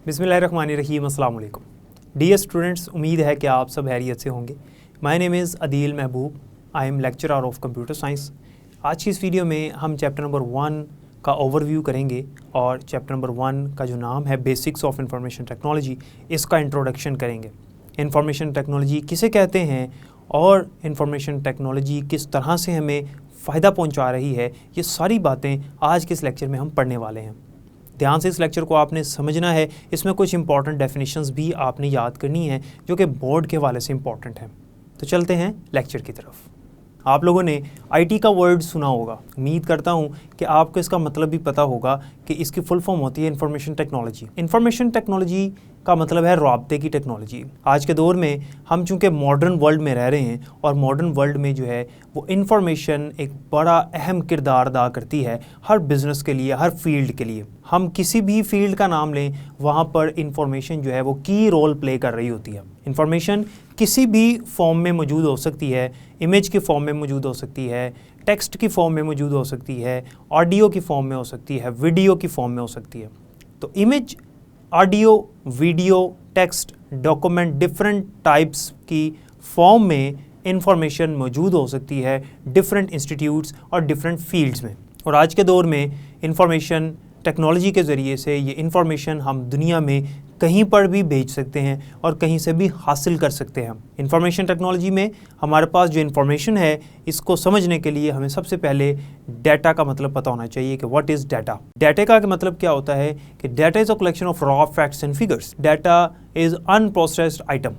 बिस्मिल्लाहिर्रहमानिर्रहीम, अस्सलाम वालेकुम। डियर स्टूडेंट्स, उम्मीद है कि आप सब हैरियत से होंगे। My name is Adeel Mehboob, I am lecturer of computer science. आज की इस वीडियो में हम चैप्टर नंबर 1 का ओवरव्यू करेंगे और चैप्टर नंबर 1 का जो नाम है बेसिक्स ऑफ इंफॉर्मेशन टेक्नोलॉजी, इसका इंट्रोडक्शन करेंगे। इंफॉर्मेशन टेक्नोलॉजी किसे कहते हैं और इंफॉर्मेशन टेक्नोलॉजी किस तरह से हमें फ़ायदा पहुंचा रही है, ये सारी बातें आज के इस लेक्चर में हम पढ़ने वाले हैं। ध्यान से इस लेक्चर को आपने समझना है। इसमें कुछ इंपॉर्टेंट डेफिनेशंस भी आपने याद करनी है जो कि बोर्ड के हवाले से इंपॉर्टेंट हैं। तो चलते हैं लेक्चर की तरफ। आप लोगों ने आईटी का वर्ड सुना होगा, उम्मीद करता हूँ कि आपको इसका मतलब भी पता होगा कि इसकी फुल फॉर्म होती है इंफॉर्मेशन टेक्नोलॉजी। इंफॉर्मेशन टेक्नोलॉजी का मतलब है राब्ते की टेक्नोलॉजी। आज के दौर में हम चूँकि मॉडर्न वर्ल्ड में रह रहे हैं और मॉडर्न वर्ल्ड में जो है वो इंफॉर्मेशन एक बड़ा अहम किरदार अदा करती है हर बिज़नेस के लिए, हर फील्ड के लिए। हम किसी भी फील्ड का नाम लें, वहाँ पर इंफॉर्मेशन जो है वो की रोल प्ले कर रही होती है। इंफॉर्मेशन किसी भी फॉर्म में मौजूद हो सकती है, इमेज की फॉर्म में मौजूद हो सकती है, टेक्स्ट की फॉर्म में मौजूद हो सकती है, ऑडियो की फॉर्म में हो सकती है, वीडियो की फॉर्म में हो सकती है। तो image, audio, video, text, document, different types की फॉर्म में इंफॉर्मेशन मौजूद हो सकती है डिफरेंट इंस्टीट्यूट्स और डिफरेंट फील्ड्स में। और आज के दौर में इंफॉर्मेशन टेक्नोलॉजी के ज़रिए से ये इंफॉर्मेशन हम दुनिया में कहीं पर भी भेज सकते हैं और कहीं से भी हासिल कर सकते हैं। इंफॉर्मेशन टेक्नोलॉजी में हमारे पास जो इंफॉर्मेशन है, इसको समझने के लिए हमें सबसे पहले डाटा का मतलब पता होना चाहिए कि व्हाट इज़ डाटा। डाटा का मतलब क्या होता है कि data is a collection of raw facts and figures. Data is unprocessed item,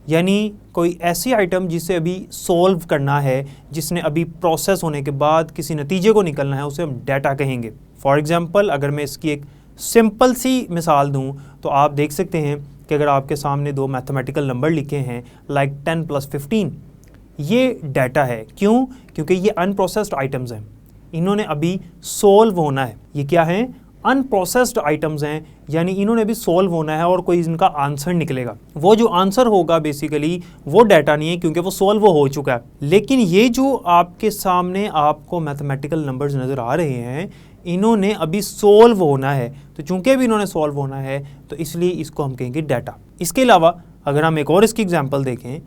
यानी कोई ऐसी आइटम जिसे अभी सॉल्व करना है, जिसने अभी प्रोसेस होने के बाद किसी नतीजे को निकलना है, उसे हम डाटा कहेंगे। फॉर एग्जांपल, अगर मैं इसकी एक सिंपल सी मिसाल दूं तो आप देख सकते हैं कि अगर आपके सामने दो मैथमेटिकल नंबर लिखे हैं लाइक 10 + 15, ये डाटा है। क्यों? क्योंकि ये अनप्रोसेस्ड आइटम्स हैं, इन्होंने अभी सॉल्व होना है। ये क्या हैं? अनप्रोसेस्ड आइटम्स हैं, यानी इन्होंने भी सॉल्व होना है और कोई इनका आंसर निकलेगा। वो जो आंसर होगा बेसिकली वो डाटा नहीं है, क्योंकि वो सॉल्व हो चुका है। लेकिन ये जो आपके सामने आपको मैथमेटिकल नंबर्स नज़र आ रहे हैं, इन्होंने अभी सॉल्व होना है। तो चूंकि भी इन्होंने सॉल्व होना है तो इसलिए इसको हम कहेंगे डाटा। इसके अलावा अगर हम एक और इसकी एग्जांपल देखें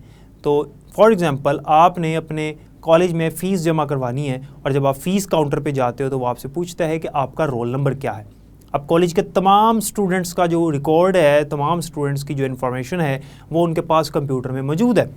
तो फॉर एग्जांपल, आपने अपने कॉलेज में फ़ीस जमा करवानी है और जब आप फ़ीस काउंटर पे जाते हो तो वो आपसे पूछता है कि आपका रोल नंबर क्या है। अब कॉलेज के तमाम स्टूडेंट्स का जो रिकॉर्ड है, तमाम स्टूडेंट्स की जो इन्फॉर्मेशन है, वो उनके पास कंप्यूटर में मौजूद है।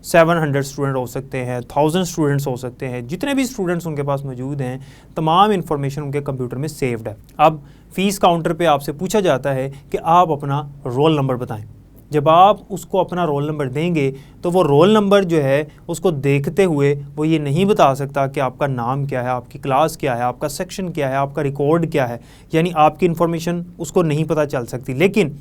700 स्टूडेंट हो सकते हैं, 1000 स्टूडेंट्स हो सकते हैं, जितने भी स्टूडेंट्स उनके पास मौजूद हैं, तमाम इन्फॉर्मेशन उनके कंप्यूटर में सेव्ड है। अब फ़ीस काउंटर पे आपसे पूछा जाता है कि आप अपना रोल नंबर बताएं। जब आप उसको अपना रोल नंबर देंगे तो वो रोल नंबर जो है उसको देखते हुए वो ये नहीं बता सकता कि आपका नाम क्या है, आपकी क्लास क्या है, आपका सेक्शन क्या है, आपका रिकॉर्ड क्या है, यानी आपकी इन्फॉर्मेशन उसको नहीं पता चल सकती। लेकिन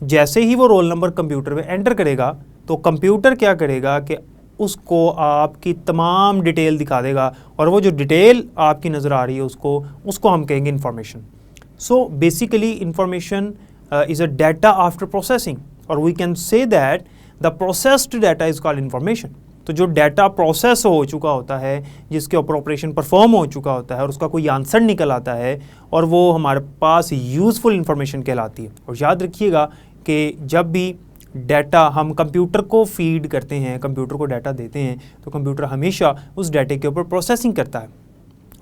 जैसे ही वो रोल नंबर कंप्यूटर में एंटर करेगा तो कंप्यूटर क्या करेगा कि उसको आपकी तमाम डिटेल दिखा देगा, और वो जो डिटेल आपकी नज़र आ रही है उसको हम कहेंगे information. So basically information is a data after processing, और we can say that the processed data is called information. तो जो डाटा प्रोसेस हो चुका होता है, जिसके ऊपर ऑपरेशन परफॉर्म हो चुका होता है और उसका कोई आंसर निकल आता है, और वो हमारे पास यूज़फुल इंफॉर्मेशन कहलाती है। और याद रखिएगा कि जब भी डाटा हम कंप्यूटर को फीड करते हैं, कंप्यूटर को डाटा देते हैं, तो कंप्यूटर हमेशा उस डाटे के ऊपर प्रोसेसिंग करता है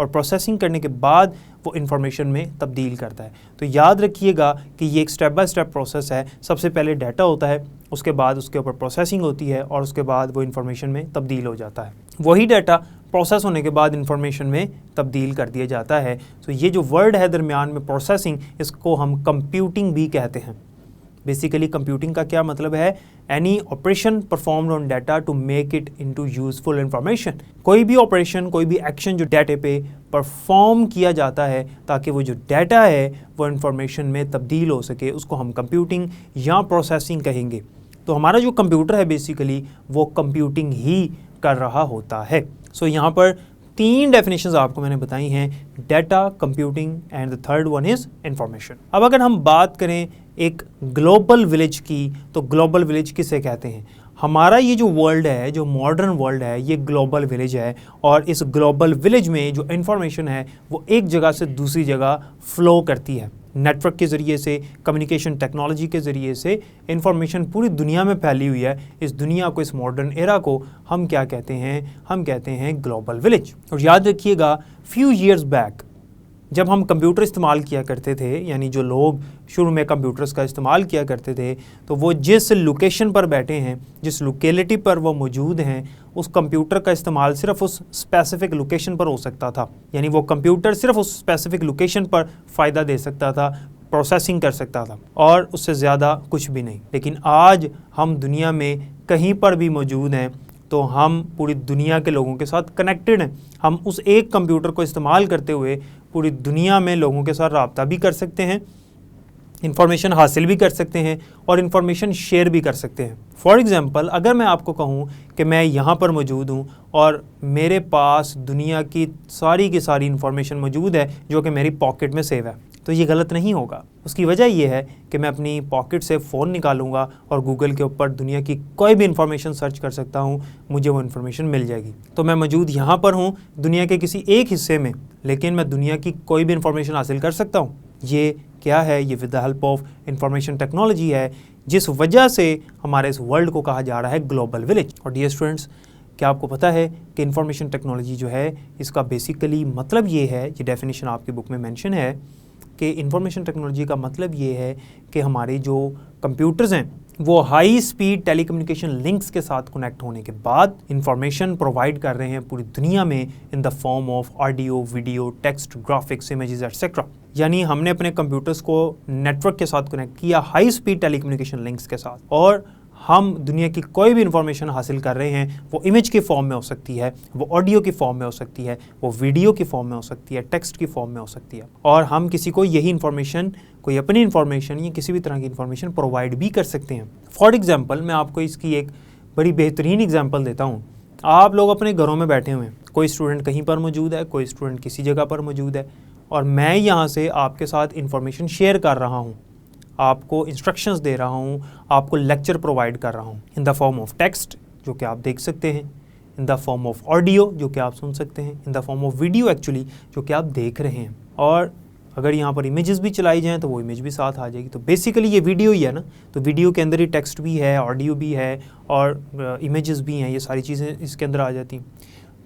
और प्रोसेसिंग करने के बाद वो इन्फॉर्मेशन में तब्दील करता है। तो याद रखिएगा कि ये एक स्टेप बाय स्टेप प्रोसेस है। सबसे पहले डाटा होता है, उसके बाद उसके ऊपर प्रोसेसिंग होती है और उसके बाद वो इन्फॉर्मेशन में तब्दील हो जाता है। वही डाटा प्रोसेस होने के बाद इन्फॉर्मेशन में तब्दील कर दिया जाता है। तो ये जो वर्ड है दरमियान में प्रोसेसिंग, इसको हम कंप्यूटिंग भी कहते हैं। बेसिकली कंप्यूटिंग का क्या मतलब है? Any operation performed on data to make it into useful information. कोई भी ऑपरेशन, कोई भी एक्शन जो डाटे पे परफॉर्म किया जाता है ताकि वो जो डाटा है वो इंफॉर्मेशन में तब्दील हो सके, उसको हम कंप्यूटिंग या प्रोसेसिंग कहेंगे। तो हमारा जो कंप्यूटर है बेसिकली वो कंप्यूटिंग ही कर रहा होता है। सो यहाँ पर 3 डेफिनेशंस आपको मैंने बताई हैं, data, computing and the third one is information. अब अगर हम बात करें एक ग्लोबल विलेज की, तो ग्लोबल विलेज किसे कहते हैं? हमारा ये जो वर्ल्ड है, जो मॉडर्न वर्ल्ड है, ये ग्लोबल विलेज है और इस ग्लोबल विलेज में जो इन्फॉर्मेशन है वो एक जगह से दूसरी जगह फ्लो करती है। नेटवर्क के ज़रिए से, कम्युनिकेशन टेक्नोलॉजी के ज़रिए से इन्फॉर्मेशन पूरी दुनिया में फैली हुई है। इस दुनिया को, इस मॉडर्न एरा को हम क्या कहते हैं? हम कहते हैं ग्लोबल विलेज। और याद रखिएगा, फ्यू ईयर्स बैक जब हम कंप्यूटर इस्तेमाल किया करते थे, यानी जो लोग शुरू में कंप्यूटर्स का इस्तेमाल किया करते थे, तो वो जिस लोकेशन पर बैठे हैं, जिस लोकेलिटी पर वो मौजूद हैं, उस कंप्यूटर का इस्तेमाल सिर्फ उस स्पेसिफिक लोकेशन पर हो सकता था। यानी वो कंप्यूटर सिर्फ उस स्पेसिफिक लोकेशन पर फ़ायदा दे सकता था, प्रोसेसिंग कर सकता था और उससे ज़्यादा कुछ भी नहीं। लेकिन आज हम दुनिया में कहीं पर भी मौजूद हैं तो हम पूरी दुनिया के लोगों के साथ कनेक्टेड हैं। हम उस एक कंप्यूटर को इस्तेमाल करते हुए पूरी दुनिया में लोगों के साथ रब्ता भी कर सकते हैं, इन्फॉर्मेशन हासिल भी कर सकते हैं और इन्फॉर्मेशन शेयर भी कर सकते हैं। फॉर एग्ज़ाम्पल, अगर मैं आपको कहूँ कि मैं यहाँ पर मौजूद हूँ और मेरे पास दुनिया की सारी इन्फॉर्मेशन मौजूद है जो कि मेरी पॉकेट में सेव है, तो ये गलत नहीं होगा। उसकी वजह ये है कि मैं अपनी पॉकेट से फ़ोन निकालूंगा और गूगल के ऊपर दुनिया की कोई भी इन्फॉर्मेशन सर्च कर सकता हूँ, मुझे वो इन्फॉर्मेशन मिल जाएगी। तो मैं मौजूद यहाँ पर हूँ दुनिया के किसी एक हिस्से में, लेकिन मैं दुनिया की कोई भी इन्फॉर्मेशन हासिल कर सकता हूँ। ये क्या है? ये with the help of information technology है, जिस वजह से हमारे इस वर्ल्ड को कहा जा रहा है ग्लोबल विलेज। और डियर स्टूडेंट्स, क्या आपको पता है कि इंफॉर्मेशन टेक्नोलॉजी जो है, इसका बेसिकली मतलब ये है, ये डेफिनेशन आपकी बुक में मेंशन है कि इंफॉर्मेशन टेक्नोलॉजी का मतलब ये है कि हमारे जो कंप्यूटर्स हैं वो हाई स्पीड टेलीकम्युनिकेशन लिंक्स के साथ कनेक्ट होने के बाद इंफॉर्मेशन प्रोवाइड कर रहे हैं पूरी दुनिया में in the form of audio, video, text, graphics, images etcetera. यानी हमने अपने कंप्यूटर्स को नेटवर्क के साथ कनेक्ट किया, हाई स्पीड टेलीकम्युनिकेशन लिंक्स के साथ, और हम दुनिया की कोई भी इंफॉर्मेशन हासिल कर रहे हैं, वो इमेज की फॉर्म में हो सकती है, वो ऑडियो की फॉर्म में हो सकती है, वो वीडियो की फॉर्म में हो सकती है, टेक्स्ट की फॉर्म में हो सकती है, और हम किसी को यही इन्फॉर्मेशन, कोई अपनी इन्फॉर्मेशन या किसी भी तरह की इन्फॉर्मेशन प्रोवाइड भी कर सकते हैं। फॉर एग्जाम्पल, मैं आपको इसकी एक बड़ी बेहतरीन एग्जाम्पल देता हूँ। आप लोग अपने घरों में बैठे हुए हैं, कोई स्टूडेंट कहीं पर मौजूद है, कोई स्टूडेंट किसी जगह पर मौजूद है, और मैं यहाँ से आपके साथ इन्फॉर्मेशन शेयर कर रहा हूँ, आपको इंस्ट्रक्शंस दे रहा हूँ, आपको लेक्चर प्रोवाइड कर रहा हूँ in the form of text, जो कि आप देख सकते हैं, in the form of audio, जो कि आप सुन सकते हैं, in the form of video actually, जो कि आप देख रहे हैं। और अगर यहाँ पर इमेजेस भी चलाई जाएँ तो वो इमेज भी साथ आ जाएगी। तो बेसिकली ये वीडियो ही है ना, तो वीडियो के अंदर ही टेक्स्ट भी है, ऑडियो भी है और इमेजेस भी हैं, ये सारी चीज़ें इसके अंदर आ जाती हैं।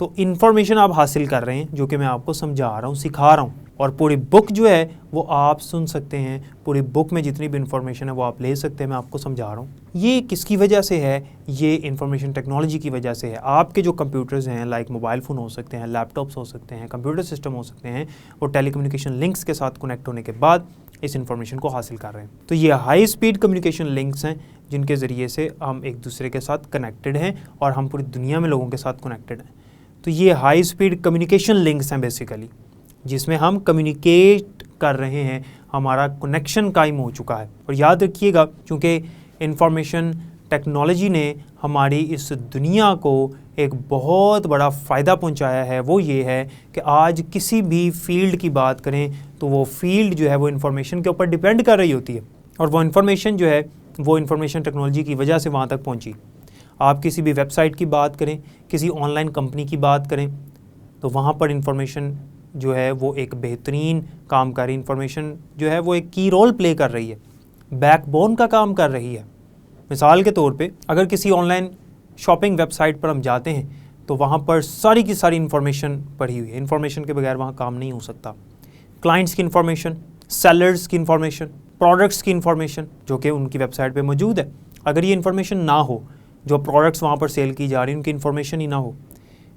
तो इन्फॉर्मेशन आप हासिल कर रहे हैं, जो कि मैं आपको समझा रहा हूँ, सिखा रहा हूँ, और पूरी बुक जो है वो आप सुन सकते हैं। पूरी बुक में जितनी भी इन्फॉर्मेशन है वो आप ले सकते हैं, मैं आपको समझा रहा हूँ। ये किसकी वजह से है? ये इन्फॉर्मेशन टेक्नोलॉजी की वजह से है। आपके जो कंप्यूटर्स हैं, लाइक मोबाइल फ़ोन हो सकते हैं, लैपटॉप्स हो सकते हैं, कंप्यूटर सिस्टम हो सकते हैं, वो टेलीकम्युनिकेशन लिंक्स के साथ कनेक्ट होने के बाद इस इन्फॉर्मेशन को हासिल कर रहे हैं। तो ये हाई स्पीड कम्युनिकेशन लिंक्स हैं जिनके ज़रिए से हम एक दूसरे के साथ कनेक्टेड हैं और हम पूरी दुनिया में लोगों के साथ कनेक्टेड हैं। तो ये हाई स्पीड कम्युनिकेशन लिंक्स हैं बेसिकली, जिसमें हम कम्युनिकेट कर रहे हैं, हमारा कनेक्शन कायम हो चुका है। और याद रखिएगा, क्योंकि इंफॉर्मेशन टेक्नोलॉजी ने हमारी इस दुनिया को एक बहुत बड़ा फ़ायदा पहुंचाया है, वो ये है कि आज किसी भी फील्ड की बात करें तो वो फील्ड जो है वो इन्फॉर्मेशन के ऊपर डिपेंड कर रही होती है, और वो इन्फॉर्मेशन जो है वो इन्फॉर्मेशन टेक्नोलॉजी की वजह से वहाँ तक पहुँची। आप किसी भी वेबसाइट की बात करें, किसी ऑनलाइन कंपनी की बात करें, तो वहाँ पर इंफॉर्मेशन जो है वो एक बेहतरीन काम कर रही, इंफॉर्मेशन जो है वो एक की रोल प्ले कर रही है, बैकबोन का काम कर रही है। मिसाल के तौर पे, अगर किसी ऑनलाइन शॉपिंग वेबसाइट पर हम जाते हैं तो वहाँ पर सारी की सारी इन्फॉर्मेशन पड़ी हुई है। इन्फॉर्मेशन के बगैर वहाँ काम नहीं हो सकता। क्लाइंट्स की इन्फॉर्मेशन, सेलर्स की इन्फॉर्मेशन, प्रोडक्ट्स की इन्फॉर्मेशन जो कि उनकी वेबसाइट पर मौजूद है, अगर ये इन्फॉर्मेशन ना हो, जो प्रोडक्ट्स वहाँ पर सेल की जा रही हैं उनकी इन्फॉर्मेशन ही ना हो,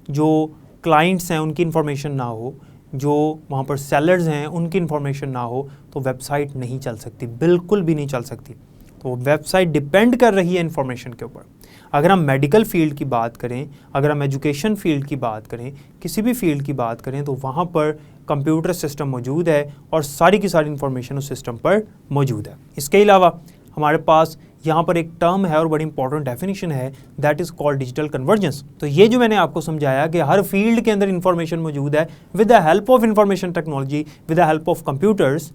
जो क्लाइंट्स हैं उनकी इन्फॉर्मेशन ना हो, जो वहाँ पर सेलर्स हैं उनकी इन्फॉर्मेशन ना हो, तो वेबसाइट नहीं चल सकती, बिल्कुल भी नहीं चल सकती। तो वेबसाइट डिपेंड कर रही है इन्फॉर्मेशन के ऊपर। अगर हम मेडिकल फील्ड की बात करें, अगर हम एजुकेशन फील्ड की बात करें, किसी भी फील्ड की बात करें, तो वहाँ पर कंप्यूटर सिस्टम मौजूद है और सारी की सारी इन्फॉर्मेशन उस सिस्टम पर मौजूद है। इसके अलावा हमारे पास यहाँ पर एक टर्म है और बड़ी इंपॉर्टेंट डेफिनेशन है, that is called digital convergence. तो ये जो मैंने आपको समझाया कि हर फील्ड के अंदर इंफॉर्मेशन मौजूद है, with the help of information technology, with the help of computers,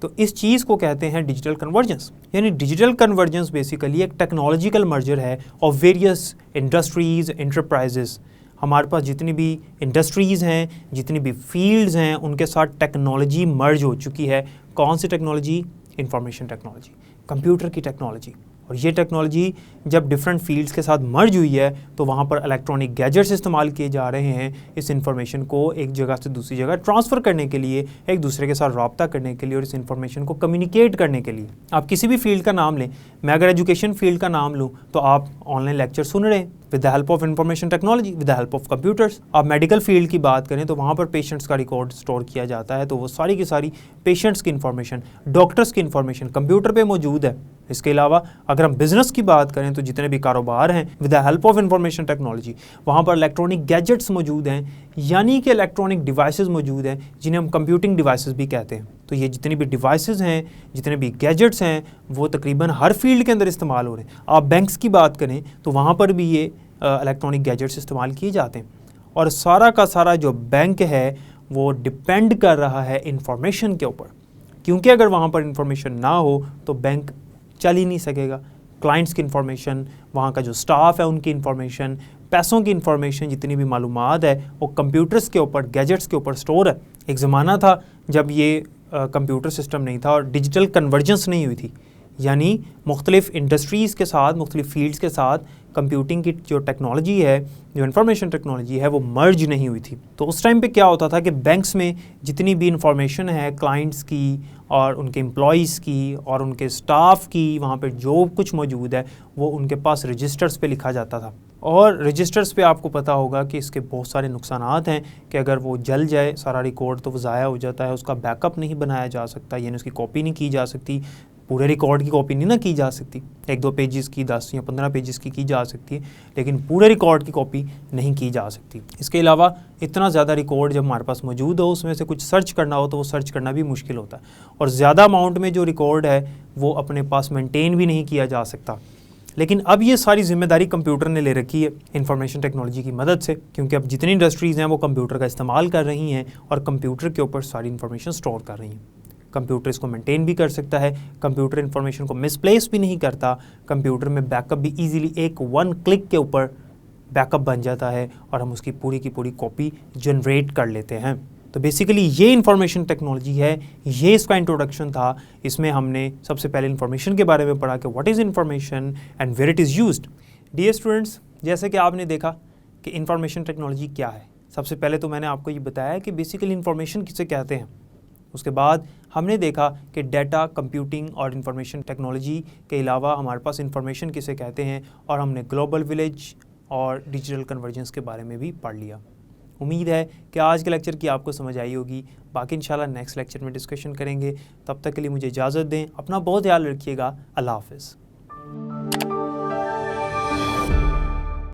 तो इस चीज़ को कहते हैं डिजिटल कन्वर्जेंस। यानी डिजिटल कन्वर्जेंस बेसिकली एक टेक्नोलॉजिकल मर्जर है ऑफ वेरियस इंडस्ट्रीज़, एंटरप्राइजेस। हमारे पास जितनी भी इंडस्ट्रीज़ हैं, जितनी भी फील्ड्स हैं, उनके साथ टेक्नोलॉजी मर्ज हो चुकी है। कौन सी टेक्नोलॉजी? इंफॉर्मेशन टेक्नोलॉजी, कंप्यूटर की टेक्नोलॉजी। और ये टेक्नोलॉजी जब डिफरेंट फील्ड्स के साथ मर्ज हुई है तो वहाँ पर इलेक्ट्रॉनिक गैजेट्स इस्तेमाल किए जा रहे हैं इस इन्फॉर्मेशन को एक जगह से दूसरी जगह ट्रांसफ़र करने के लिए, एक दूसरे के साथ रब्ता करने के लिए और इस इन्फॉर्मेशन को कम्युनिकेट करने के लिए। आप किसी भी फील्ड का नाम लें, मैं अगर एजुकेशन फील्ड का नाम लूँ तो आप ऑनलाइन लेक्चर सुन रहे हैं with the help of information technology, with the help of computers. आप मेडिकल फील्ड की बात करें तो वहाँ पर पेशेंट्स का रिकॉर्ड स्टोर किया जाता है, तो वो सारी की सारी पेशेंट्स की इन्फॉर्मेशन, डॉक्टर्स की इन्फॉर्मेशन कंप्यूटर पे मौजूद है। इसके अलावा अगर हम बिजनेस की बात करें तो जितने भी कारोबार हैं with the help of information technology, वहाँ पर इलेक्ट्रॉनिक गैजेट्स मौजूद हैं, यानी कि इलेक्ट्रॉनिक डिवाइसेस मौजूद हैं जिन्हें हम कंप्यूटिंग डिवाइसेस भी कहते हैं। तो ये जितनी भी डिवाइसेस हैं, जितने भी गैजेट्स हैं, वो तकरीबन हर फील्ड के अंदर इस्तेमाल हो रहे हैं। आप बैंक्स की बात करें तो वहाँ पर भी ये इलेक्ट्रॉनिक गैजेट्स इस्तेमाल किए जाते हैं। और सारा का सारा जो बैंक है वो डिपेंड कर रहा है इंफॉर्मेशन के ऊपर, क्योंकि अगर वहाँ पर इंफॉर्मेशन ना हो तो बैंक चल ही नहीं सकेगा। क्लाइंट्स की इन्फॉर्मेशन, वहाँ का जो स्टाफ है उनकी इन्फॉर्मेशन, पैसों की इन्फॉर्मेशन, जितनी भी मालूमात है वो कंप्यूटर्स के ऊपर, गैजेट्स के ऊपर स्टोर है। एक ज़माना था जब ये कंप्यूटर सिस्टम नहीं था और डिजिटल कन्वर्जेंस नहीं हुई थी, यानी मुख्तलिफ इंडस्ट्रीज़ के साथ, मुख्तलिफ फील्ड्स के साथ कंप्यूटिंग की जो टेक्नोलॉजी है, जो इंफॉर्मेशन टेक्नोलॉजी है, वो मर्ज नहीं हुई थी। तो उस टाइम पे क्या होता था कि बैंक्स में जितनी भी इंफॉर्मेशन है क्लाइंट्स की और उनके एम्प्लॉयज़ की और उनके स्टाफ की, वहाँ पे जो कुछ मौजूद है वो उनके पास रजिस्टर्स पे लिखा जाता था। और रजिस्टर्स पे आपको पता होगा कि इसके बहुत सारे नुकसानात हैं कि अगर वो जल जाए सारा रिकॉर्ड तो वो ज़ाया हो जाता है, उसका बैकअप नहीं बनाया जा सकता, यानी उसकी कॉपी नहीं की जा सकती, पूरे रिकॉर्ड की कॉपी नहीं ना की जा सकती। 1-2 पेजेस की, 10 या 15 पेजेस की जा सकती है, लेकिन पूरे रिकॉर्ड की कॉपी नहीं की जा सकती। इसके अलावा इतना ज़्यादा रिकॉर्ड जब हमारे पास मौजूद हो, उसमें से कुछ सर्च करना हो तो वो सर्च करना भी मुश्किल होता है, और ज़्यादा अमाउंट में जो रिकॉर्ड है वो अपने पास मेंटेन भी नहीं किया जा सकता। लेकिन अब ये सारी जिम्मेदारी कंप्यूटर ने ले रखी है इंफॉर्मेशन टेक्नोलॉजी की मदद से, क्योंकि अब जितनी इंडस्ट्रीज़ हैं वो कंप्यूटर का इस्तेमाल कर रही हैं और कंप्यूटर के ऊपर सारी इन्फॉर्मेशन स्टोर कर रही हैं। कंप्यूटर इसको मेंटेन भी कर सकता है, कंप्यूटर इन्फॉर्मेशन को मिसप्लेस भी नहीं करता, कंप्यूटर में बैकअप भी इजीली एक 1 क्लिक के ऊपर बैकअप बन जाता है और हम उसकी पूरी की पूरी कॉपी जनरेट कर लेते हैं। तो बेसिकली ये इंफॉर्मेशन टेक्नोलॉजी है, ये इसका इंट्रोडक्शन था। इसमें हमने सबसे पहले इंफॉर्मेशन के बारे में पढ़ा कि what is information and where it is used. Dear students, जैसे कि आपने देखा कि इंफॉर्मेशन टेक्नोलॉजी क्या है, सबसे पहले तो मैंने आपको ये बताया कि बेसिकली इंफॉर्मेशन किसे कहते हैं। उसके बाद हमने देखा कि डाटा, कंप्यूटिंग और इंफॉर्मेशन टेक्नोलॉजी के अलावा हमारे पास इंफॉर्मेशन किसे कहते हैं, और हमने ग्लोबल विलेज और डिजिटल कन्वर्जेंस के बारे में भी पढ़ लिया। उम्मीद है कि आज के लेक्चर की आपको समझ आई होगी। बाकी इंशाल्लाह नेक्स्ट लेक्चर में डिस्कशन करेंगे। तब तक के लिए मुझे इजाज़त दें। अपना बहुत ख्याल रखिएगा। अल्लाह हाफ़िज़।